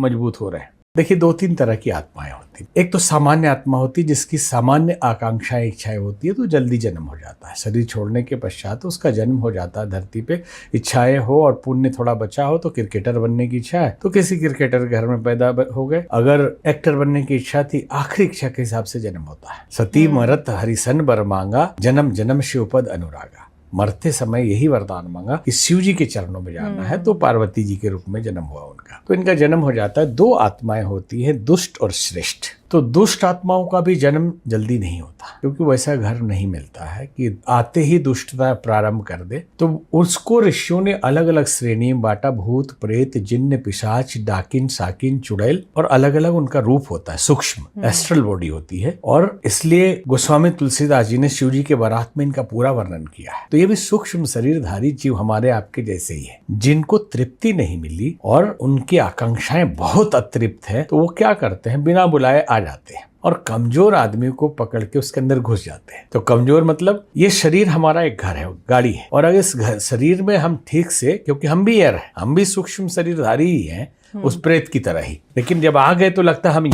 मजबूत हो रहे हैं। देखिए, दो तीन तरह की आत्माएं होती हैं। एक तो सामान्य आत्मा होती है जिसकी सामान्य आकांक्षाएं इच्छाएं होती है, तो जल्दी जन्म हो जाता है। शरीर छोड़ने के पश्चात उसका जन्म हो जाता है धरती पे। इच्छाएं हो और पुण्य थोड़ा बचा हो तो क्रिकेटर बनने की इच्छा है तो किसी क्रिकेटर घर में पैदा हो गए। अगर एक्टर बनने की इच्छा थी, आखिरी इच्छा के हिसाब से जन्म होता है। सती मरत हरिसन बर मांगा, जन्म जन्म शिवपद अनुरागा। मरते समय यही वरदान मांगा कि शिव जी के चरणों में जाना है, तो पार्वती जी के रूप में जन्म हुआ उनका। तो इनका जन्म हो जाता है। दो आत्माएं होती हैं, दुष्ट और श्रेष्ठ। तो दुष्ट आत्माओं का भी जन्म जल्दी नहीं होता, क्योंकि वैसा घर नहीं मिलता है कि आते ही दुष्टता प्रारंभ कर दे। तो उसको ऋषियों ने अलग अलग श्रेणी में बांटा। भूत, प्रेत, जिन्न, पिशाच, डाकिन, साकिन, चुड़ैल, और अलग अलग उनका रूप होता है। सूक्ष्म एस्ट्रल बॉडी होती है। और इसलिए गोस्वामी तुलसीदास जी ने शिव जी के बारात में इनका पूरा वर्णन किया है। तो ये भी सूक्ष्म शरीरधारी जीव हमारे आपके जैसे ही है, जिनको तृप्ति नहीं मिली और उनकी आकांक्षाएं बहुत अतृप्त है। तो वो क्या करते हैं, बिना बुलाए आ जाते हैं और कमजोर आदमी को पकड़ के उसके अंदर घुस जाते हैं। तो कमजोर मतलब ये शरीर हमारा एक घर है, गाड़ी है, और अगर इस शरीर में हम ठीक से, क्योंकि हम भी एयर हैं, हम भी सूक्ष्म शरीरधारी ही हैं उस प्रेत की तरह ही, लेकिन जब आ गए तो लगता है हम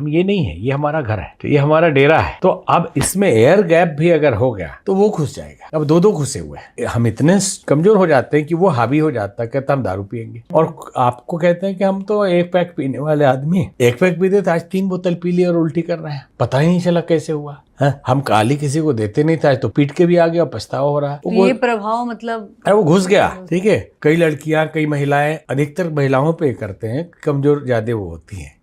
ये नहीं है, ये हमारा घर है, तो ये हमारा डेरा है। तो अब इसमें एयर गैप भी अगर हो गया तो वो घुस जाएगा। अब दो घुसे हुए हैं। हम इतने कमजोर हो जाते हैं कि वो हावी हो जाता है, कहता हम दारू पियेंगे। और आपको कहते हैं कि हम तो एक पैक पीने वाले आदमी, एक पैक पीते थे, आज 3 बोतल पी ली और उल्टी कर रहे हैं, पता ही नहीं चला कैसे हुआ है। हम काली किसी को देते नहीं था, तो पीट के भी आ गया, पछतावा हो रहा है। ये प्रभाव मतलब वो घुस गया। ठीक है, कई लड़कियां, कई महिलाएं, अधिकतर महिलाओं पे करते हैं, कमजोर ज्यादा वो होती हैं।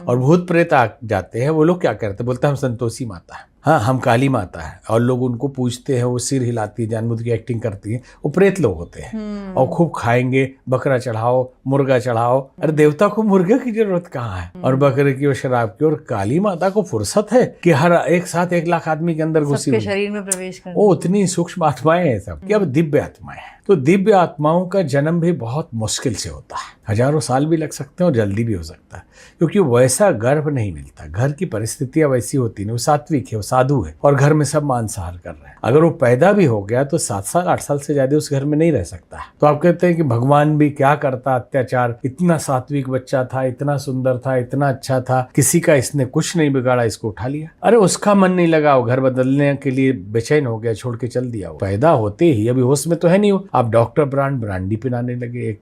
और भूत प्रेत आ जाते हैं, वो लोग क्या करते हैं, बोलते हैं हम संतोषी माता है, हाँ हम काली माता है, और लोग उनको पूछते हैं, वो सिर हिलाती है, जानबूझ की एक्टिंग करती है। वो प्रेत लोग होते हैं और खूब खाएंगे, बकरा चढ़ाओ, मुर्गा चढ़ाओ। अरे देवता को मुर्गे की जरूरत कहाँ है, और बकरे की और शराब की। और काली माता को फुर्सत है कि हर एक साथ 1 लाख आदमी के अंदर घुसी हुई, शरीर में प्रवेश करना। वो उतनी सूक्ष्म आत्माएं हैं सब कि अब दिव्य आत्माएं हैं। तो दिव्य आत्माओं का जन्म भी बहुत मुश्किल से होता है, हजारों साल भी लग सकते हैं और जल्दी भी हो सकता है, क्योंकि वैसा गर्भ नहीं मिलता। घर की परिस्थितियां वैसी होती नहीं। वो सात्विक है, वो साधु है, और घर में सब मांसाहार कर रहे हैं। अगर वो पैदा भी हो गया तो 7 साल 8 साल से ज्यादा उस घर में नहीं रह सकता है। तो आप कहते हैं कि भगवान भी क्या करता अत्याचार, इतना सात्विक बच्चा था, इतना सुंदर था, इतना अच्छा था, किसी का इसने कुछ नहीं बिगाड़ा, इसको उठा लिया। अरे उसका मन नहीं लगा, वो घर बदलने के लिए बेचैन हो गया, छोड़ के चल दिया। वो पैदा होते ही, अभी होश में तो है नहीं हो, आप डॉक्टर ब्रांडी पिलाने लगे, 1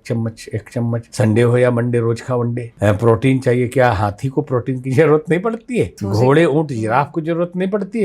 चम्मच, संडे हो या मंडे रोज खा वनडे। प्रोटीन चाहिए, क्या हाथी को प्रोटीन की जरूरत नहीं पड़ती है? घोड़े, ऊंट, जिराफ को जरूरत नहीं पड़ती है?